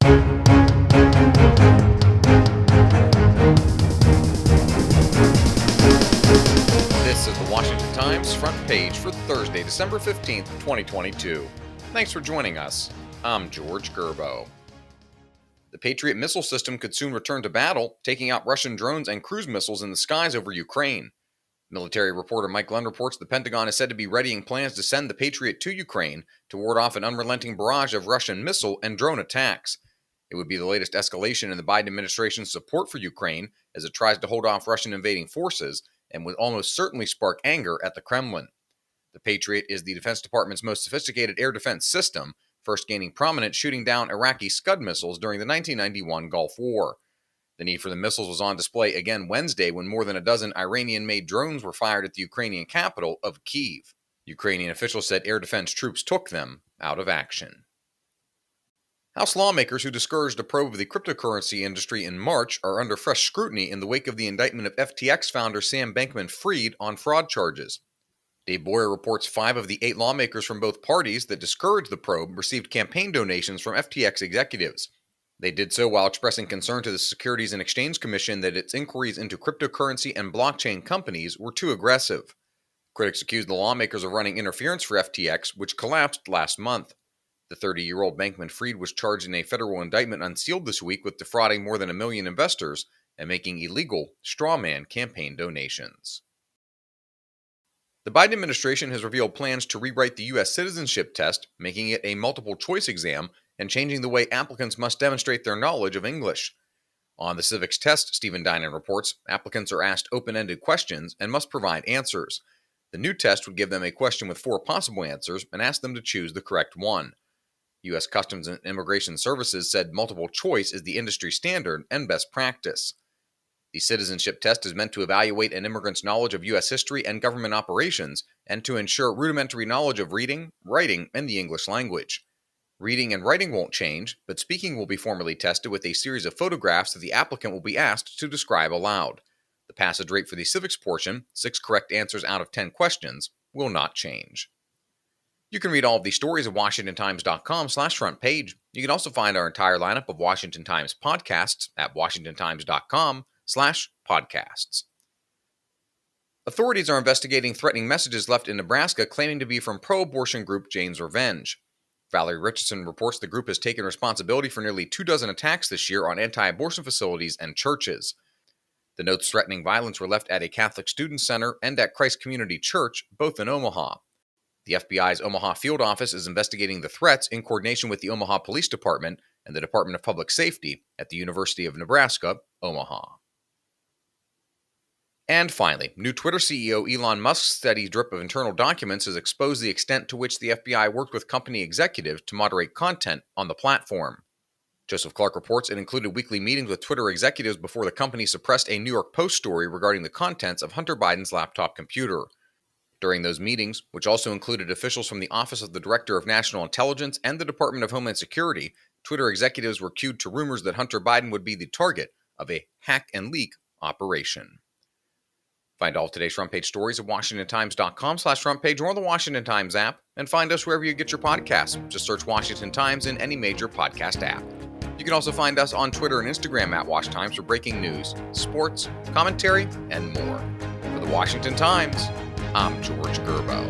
This is the Washington Times front page for Thursday, December 15th, 2022. Thanks for joining us. I'm George Gerbo. The Patriot missile system could soon return to battle, taking out Russian drones and cruise missiles in the skies over Ukraine. Military reporter Mike Glenn reports the Pentagon is said to be readying plans to send the Patriot to Ukraine to ward off an unrelenting barrage of Russian missile and drone attacks. It would be the latest escalation in the Biden administration's support for Ukraine as it tries to hold off Russian invading forces and would almost certainly spark anger at the Kremlin. The Patriot is the Defense Department's most sophisticated air defense system, first gaining prominence shooting down Iraqi Scud missiles during the 1991 Gulf War. The need for the missiles was on display again Wednesday when more than a dozen Iranian-made drones were fired at the Ukrainian capital of Kyiv. Ukrainian officials said air defense troops took them out of action. House lawmakers who discouraged a probe of the cryptocurrency industry in March are under fresh scrutiny in the wake of the indictment of FTX founder Sam Bankman-Fried on fraud charges. Dave Boyer reports 5 of the 8 lawmakers from both parties that discouraged the probe received campaign donations from FTX executives. They did so while expressing concern to the Securities and Exchange Commission that its inquiries into cryptocurrency and blockchain companies were too aggressive. Critics accused the lawmakers of running interference for FTX, which collapsed last month. The 30-year-old Bankman-Fried was charged in a federal indictment unsealed this week with defrauding more than 1 million investors and making illegal strawman campaign donations. The Biden administration has revealed plans to rewrite the U.S. citizenship test, making it a multiple-choice exam and changing the way applicants must demonstrate their knowledge of English. On the civics test, Stephen Dinan reports, applicants are asked open-ended questions and must provide answers. The new test would give them a question with 4 possible answers and ask them to choose the correct one. U.S. Customs and Immigration Services said multiple choice is the industry standard and best practice. The citizenship test is meant to evaluate an immigrant's knowledge of U.S. history and government operations and to ensure rudimentary knowledge of reading, writing, and the English language. Reading and writing won't change, but speaking will be formally tested with a series of photographs that the applicant will be asked to describe aloud. The passage rate for the civics portion, 6 correct answers out of 10 questions, will not change. You can read all of these stories at WashingtonTimes.com/front page. You can also find our entire lineup of Washington Times podcasts at WashingtonTimes.com/podcasts. Authorities are investigating threatening messages left in Nebraska claiming to be from pro-abortion group Jane's Revenge. Valerie Richardson reports the group has taken responsibility for nearly 24 attacks this year on anti-abortion facilities and churches. The notes threatening violence were left at a Catholic student center and at Christ Community Church, both in Omaha. The FBI's Omaha field office is investigating the threats in coordination with the Omaha Police Department and the Department of Public Safety at the University of Nebraska, Omaha. And finally, new Twitter CEO Elon Musk's steady drip of internal documents has exposed the extent to which the FBI worked with company executives to moderate content on the platform. Joseph Clark reports it included weekly meetings with Twitter executives before the company suppressed a New York Post story regarding the contents of Hunter Biden's laptop computer. During those meetings, which also included officials from the Office of the Director of National Intelligence and the Department of Homeland Security, Twitter executives were cued to rumors that Hunter Biden would be the target of a hack and leak operation. Find all of today's front page stories at WashingtonTimes.com/front page or on the Washington Times app, and find us wherever you get your podcasts. Just search Washington Times in any major podcast app. You can also find us on Twitter and Instagram at Wash Times for breaking news, sports, commentary, and more. For the Washington Times, I'm George Gerbo.